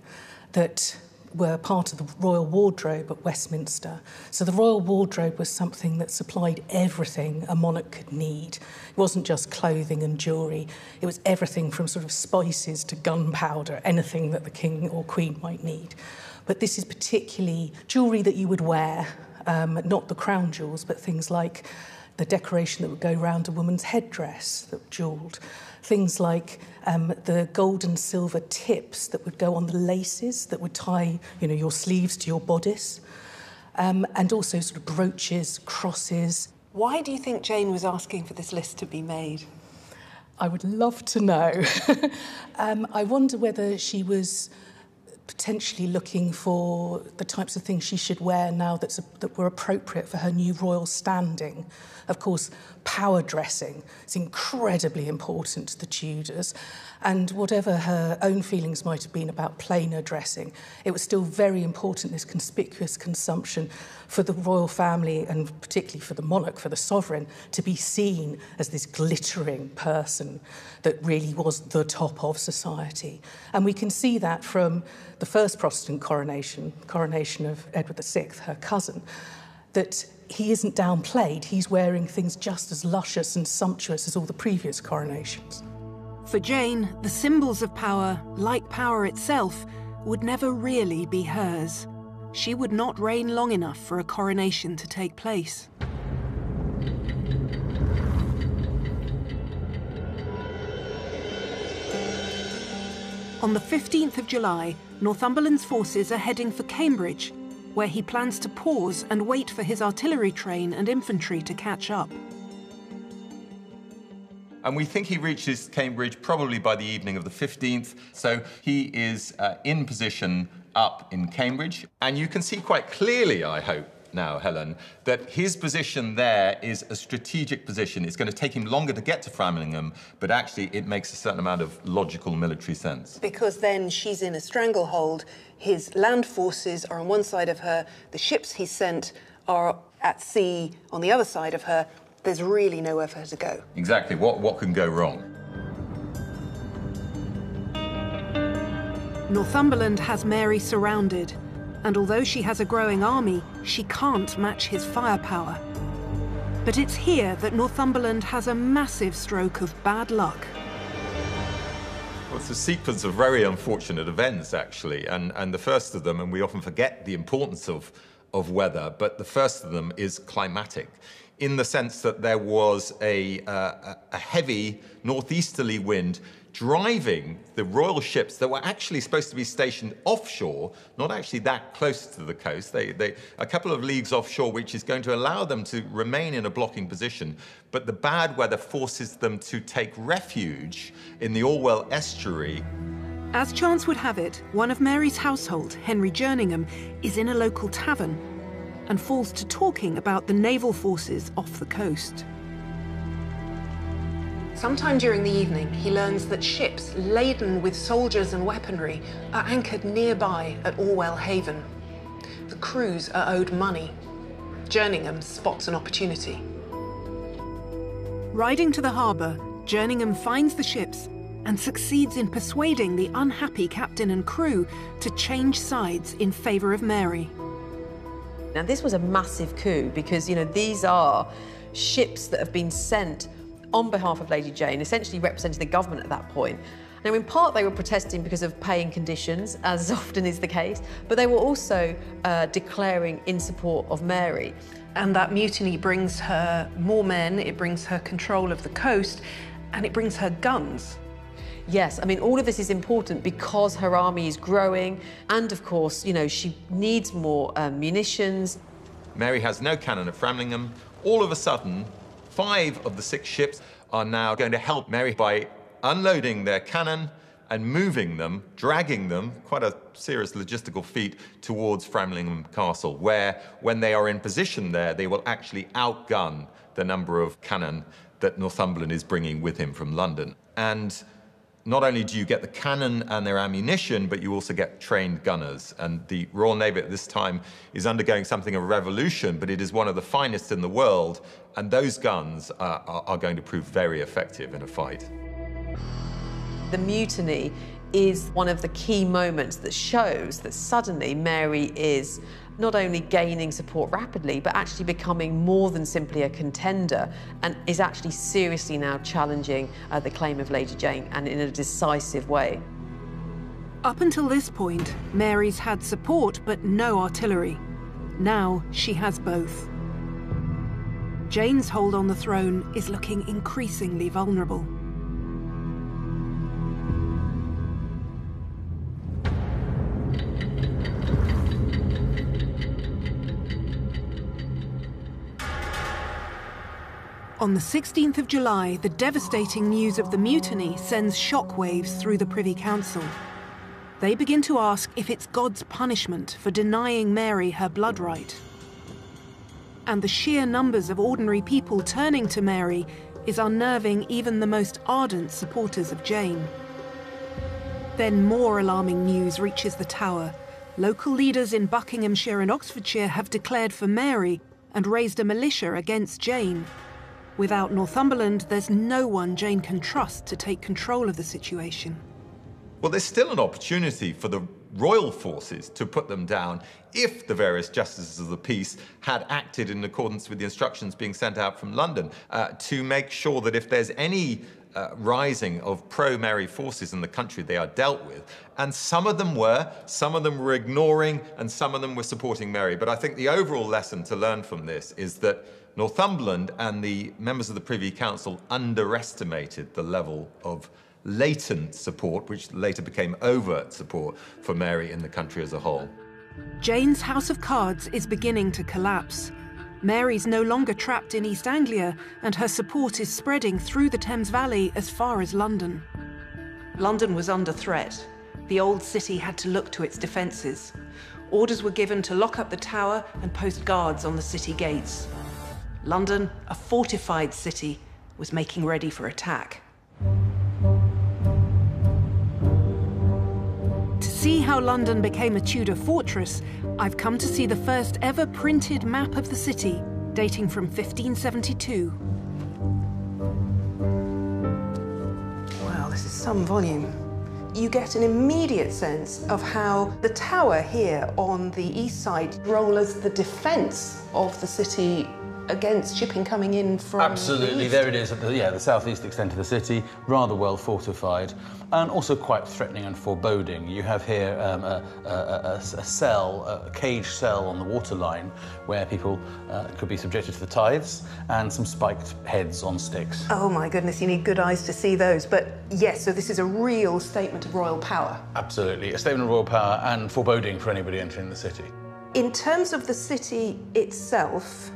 that were part of the royal wardrobe at Westminster. So the royal wardrobe was something that supplied everything a monarch could need. It wasn't just clothing and jewellery. It was everything from sort of spices to gunpowder, anything that the king or queen might need. But this is particularly jewellery that you would wear, not the crown jewels, but things like the decoration that would go around a woman's headdress that were jewelled. Things like the gold and silver tips that would go on the laces that would tie, your sleeves to your bodice, and also sort of brooches, crosses. Why do you think Jane was asking for this list to be made? I would love to know. I wonder whether she was potentially looking for the types of things she should wear now that were appropriate for her new royal standing. Of course, power dressing is incredibly important to the Tudors, and whatever her own feelings might have been about plainer dressing, it was still very important, this conspicuous consumption for the royal family, and particularly for the monarch, for the sovereign, to be seen as this glittering person that really was the top of society. And we can see that from the first Protestant coronation of Edward VI, her cousin, that he isn't downplayed. He's wearing things just as luscious and sumptuous as all the previous coronations. For Jane, the symbols of power, like power itself, would never really be hers. She would not reign long enough for a coronation to take place. On the 15th of July, Northumberland's forces are heading for Cambridge, where he plans to pause and wait for his artillery train and infantry to catch up. And we think he reaches Cambridge probably by the evening of the 15th. So he is in position up in Cambridge. And you can see quite clearly, I hope, now, Helen, that his position there is a strategic position. It's going to take him longer to get to Framlingham, but actually it makes a certain amount of logical military sense. Because then she's in a stranglehold. His land forces are on one side of her. The ships he sent are at sea on the other side of her. There's really nowhere for her to go. Exactly. What can go wrong? Northumberland has Mary surrounded, and although she has a growing army, she can't match his firepower. But it's here that Northumberland has a massive stroke of bad luck. Well, it's a sequence of very unfortunate events, actually, and the first of them, and we often forget the importance of weather, but the first of them is climatic, in the sense that there was a heavy northeasterly wind driving the royal ships that were actually supposed to be stationed offshore, not actually that close to the coast, they a couple of leagues offshore, which is going to allow them to remain in a blocking position. But the bad weather forces them to take refuge in the Orwell estuary. As chance would have it, one of Mary's household, Henry Jerningham, is in a local tavern and falls to talking about the naval forces off the coast. Sometime during the evening, he learns that ships laden with soldiers and weaponry are anchored nearby at Orwell Haven. The crews are owed money. Jerningham spots an opportunity. Riding to the harbour, Jerningham finds the ships and succeeds in persuading the unhappy captain and crew to change sides in favour of Mary. Now, this was a massive coup because, you know, these are ships that have been sent on behalf of Lady Jane, essentially representing the government at that point. Now, in part, they were protesting because of paying conditions, as often is the case, but they were also declaring in support of Mary. And that mutiny brings her more men, it brings her control of the coast, and it brings her guns. Yes, I mean, all of this is important because her army is growing, and of course, you know, she needs more munitions. Mary has no cannon at Framlingham. All of a sudden, 5 of the 6 ships are now going to help Mary by unloading their cannon and moving them, dragging them, quite a serious logistical feat, towards Framlingham Castle, where, when they are in position there, they will actually outgun the number of cannon that Northumberland is bringing with him from London. And not only do you get the cannon and their ammunition, but you also get trained gunners. And the Royal Navy at this time is undergoing something of a revolution, but it is one of the finest in the world. And those guns are going to prove very effective in a fight. The mutiny is one of the key moments that shows that suddenly Mary is not only gaining support rapidly, but actually becoming more than simply a contender and is actually seriously now challenging the claim of Lady Jane, and in a decisive way. Up until this point, Mary's had support but no artillery. Now she has both. Jane's hold on the throne is looking increasingly vulnerable. On the 16th of July, the devastating news of the mutiny sends shockwaves through the Privy Council. They begin to ask if it's God's punishment for denying Mary her blood right. And the sheer numbers of ordinary people turning to Mary is unnerving even the most ardent supporters of Jane. Then more alarming news reaches the Tower. Local leaders in Buckinghamshire and Oxfordshire have declared for Mary and raised a militia against Jane. Without Northumberland, there's no one Jane can trust to take control of the situation. Well, there's still an opportunity for the royal forces to put them down if the various justices of the peace had acted in accordance with the instructions being sent out from London to make sure that if there's any rising of pro-Mary forces in the country, they are dealt with. And some of them were ignoring, and some of them were supporting Mary. But I think the overall lesson to learn from this is that Northumberland and the members of the Privy Council underestimated the level of latent support, which later became overt support, for Mary in the country as a whole. Jane's House of Cards is beginning to collapse. Mary's no longer trapped in East Anglia, and her support is spreading through the Thames Valley as far as London. London was under threat. The old city had to look to its defences. Orders were given to lock up the tower and post guards on the city gates. London, a fortified city, was making ready for attack. To see how London became a Tudor fortress, I've come to see the first ever printed map of the city, dating from 1572. Wow, this is some volume. You get an immediate sense of how the tower here on the east side role as the defence of the city against shipping coming in from Absolutely, the east. there it is, at the southeast extent of the city, rather well fortified, and also quite threatening and foreboding. You have here a cell, a cage cell on the waterline, where people could be subjected to the tithes, and some spiked heads on sticks. Oh my goodness, you need good eyes to see those. But yes, so this is a real statement of royal power. Absolutely, a statement of royal power and foreboding for anybody entering the city. In terms of the city itself,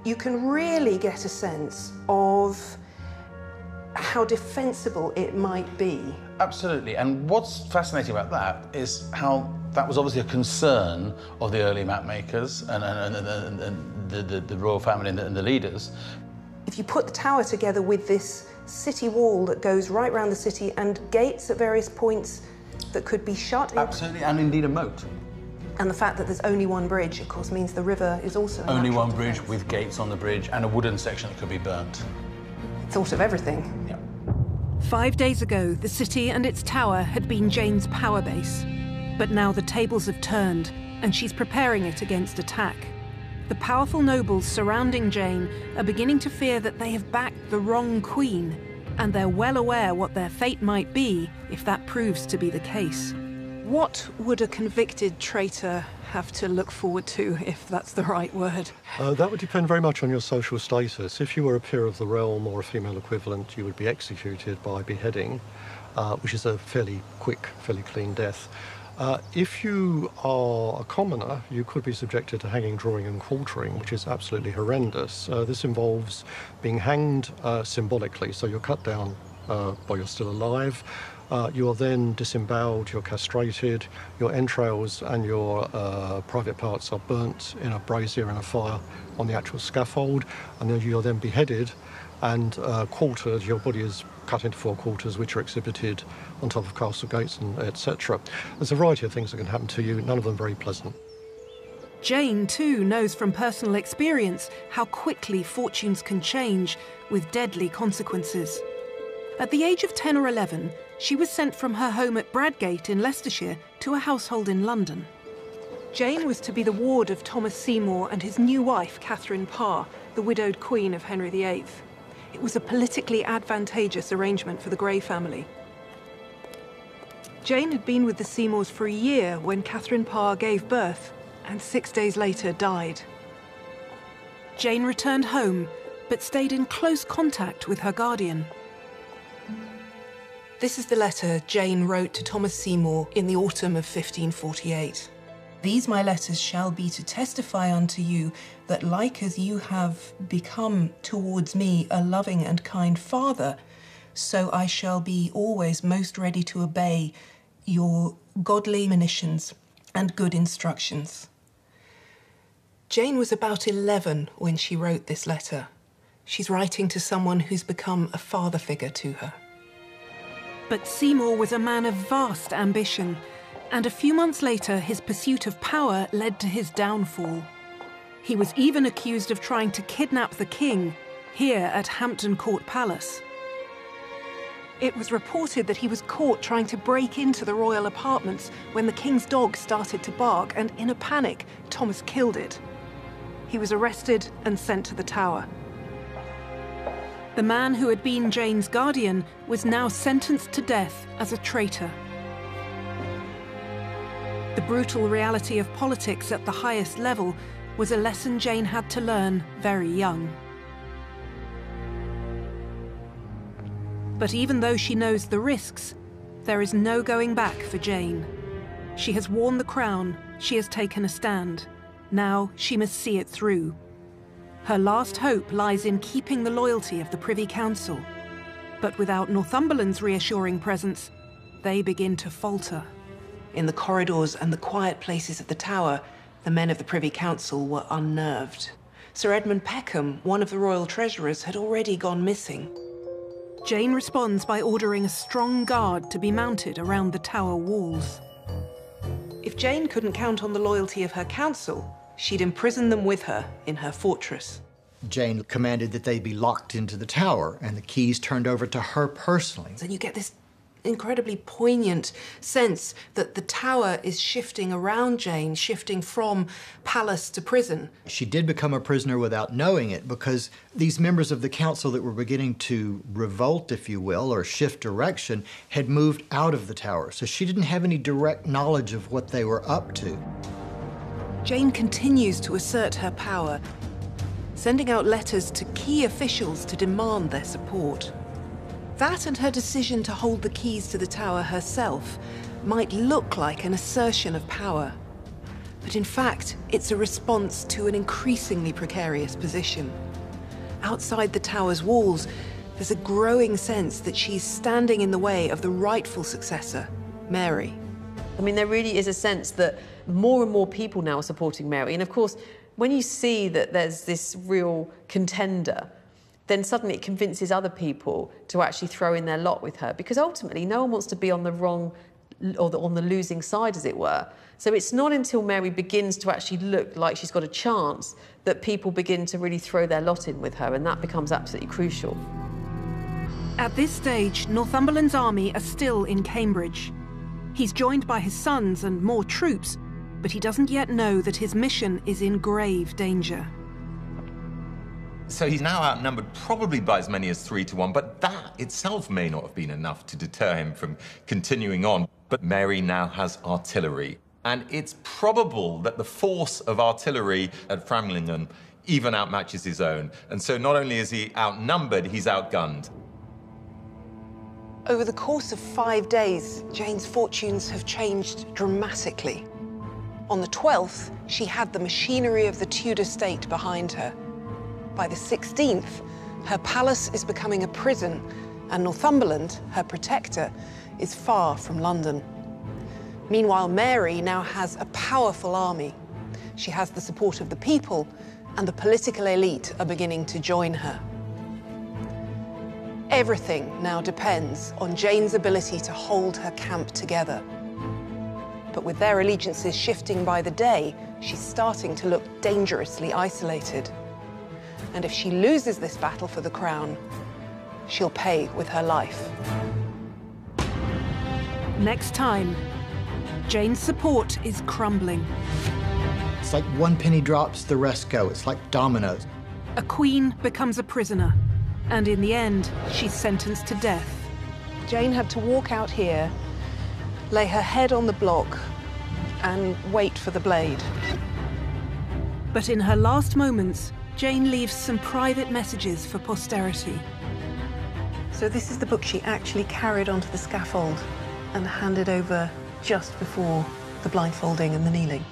you can really get a sense of how defensible it might be. Absolutely, and what's fascinating about that is how that was obviously a concern of the early map makers and the royal family and the leaders. If you put the tower together with this city wall that goes right around the city and gates at various points that could be shut. Absolutely, and indeed a moat. And the fact that there's only one bridge, of course, means the river is also a only one defense. bridge with gates on the bridge and a wooden section that could be burnt. Thought of everything. Yeah. 5 days ago, the city and its tower had been Jane's power base. But now the tables have turned, and she's preparing it against attack. The powerful nobles surrounding Jane are beginning to fear that they have backed the wrong queen, and they're well aware what their fate might be if that proves to be the case. What would a convicted traitor have to look forward to, if that's the right word? That would depend very much on your social status. If you were a peer of the realm or a female equivalent, you would be executed by beheading, which is a fairly quick, fairly clean death. If you are a commoner, you could be subjected to hanging, drawing and quartering, which is absolutely horrendous. This involves being hanged symbolically, so you're cut down while you're still alive. You are then disemboweled, you're castrated, your entrails and your private parts are burnt in a brazier in a fire on the actual scaffold, and then you're then beheaded and quartered. Your body is cut into 4 quarters, which are exhibited on top of castle gates, and etc. There's a variety of things that can happen to you, none of them very pleasant. Jane, too, knows from personal experience how quickly fortunes can change with deadly consequences. At the age of 10 or 11, she was sent from her home at Bradgate in Leicestershire to a household in London. Jane was to be the ward of Thomas Seymour and his new wife, Catherine Parr, the widowed queen of Henry VIII. It was a politically advantageous arrangement for the Grey family. Jane had been with the Seymours for a year when Catherine Parr gave birth, and 6 days later died. Jane returned home, but stayed in close contact with her guardian. This is the letter Jane wrote to Thomas Seymour in the autumn of 1548. These my letters shall be to testify unto you that like as you have become towards me a loving and kind father, so I shall be always most ready to obey your godly monitions and good instructions. Jane was about 11 when she wrote this letter. She's writing to someone who's become a father figure to her. But Seymour was a man of vast ambition, and a few months later his pursuit of power led to his downfall. He was even accused of trying to kidnap the king, here at Hampton Court Palace. It was reported that he was caught trying to break into the royal apartments when the king's dog started to bark, and in a panic, Thomas killed it. He was arrested and sent to the Tower. The man who had been Jane's guardian was now sentenced to death as a traitor. The brutal reality of politics at the highest level was a lesson Jane had to learn very young. But even though she knows the risks, there is no going back for Jane. She has worn the crown, she has taken a stand. Now she must see it through. Her last hope lies in keeping the loyalty of the Privy Council. But without Northumberland's reassuring presence, they begin to falter. In the corridors and the quiet places of the Tower, the men of the Privy Council were unnerved. Sir Edmund Peckham, one of the royal treasurers, had already gone missing. Jane responds by ordering a strong guard to be mounted around the Tower walls. If Jane couldn't count on the loyalty of her council, she'd imprison them with her in her fortress. Jane commanded that they be locked into the Tower and the keys turned over to her personally. And you get this incredibly poignant sense that the Tower is shifting around Jane, shifting from palace to prison. She did become a prisoner without knowing it, because these members of the council that were beginning to revolt, if you will, or shift direction, had moved out of the Tower. So she didn't have any direct knowledge of what they were up to. Jane continues to assert her power, sending out letters to key officials to demand their support. That and her decision to hold the keys to the Tower herself might look like an assertion of power. But in fact, it's a response to an increasingly precarious position. Outside the Tower's walls, there's a growing sense that she's standing in the way of the rightful successor, Mary. I mean, there really is a sense that more and more people now are supporting Mary. And of course, when you see that there's this real contender, then suddenly it convinces other people to actually throw in their lot with her, because ultimately no one wants to be on the wrong or on the losing side, as it were. So it's not until Mary begins to actually look like she's got a chance that people begin to really throw their lot in with her, and that becomes absolutely crucial. At this stage, Northumberland's army are still in Cambridge. He's joined by his sons and more troops, but he doesn't yet know that his mission is in grave danger. So he's now outnumbered probably by as many as 3 to 1, but that itself may not have been enough to deter him from continuing on. But Mary now has artillery, and it's probable that the force of artillery at Framlingham even outmatches his own. And so not only is he outnumbered, he's outgunned. Over the course of 5 days, Jane's fortunes have changed dramatically. On the 12th, she had the machinery of the Tudor state behind her. By the 16th, her palace is becoming a prison, and Northumberland, her protector, is far from London. Meanwhile, Mary now has a powerful army. She has the support of the people, and the political elite are beginning to join her. Everything now depends on Jane's ability to hold her camp together. But with their allegiances shifting by the day, she's starting to look dangerously isolated. And if she loses this battle for the crown, she'll pay with her life. Next time, Jane's support is crumbling. It's like one penny drops, the rest go. It's like dominoes. A queen becomes a prisoner, and in the end, she's sentenced to death. Jane had to walk out here, lay her head on the block, and wait for the blade. But in her last moments, Jane leaves some private messages for posterity. So this is the book she actually carried onto the scaffold and handed over just before the blindfolding and the kneeling.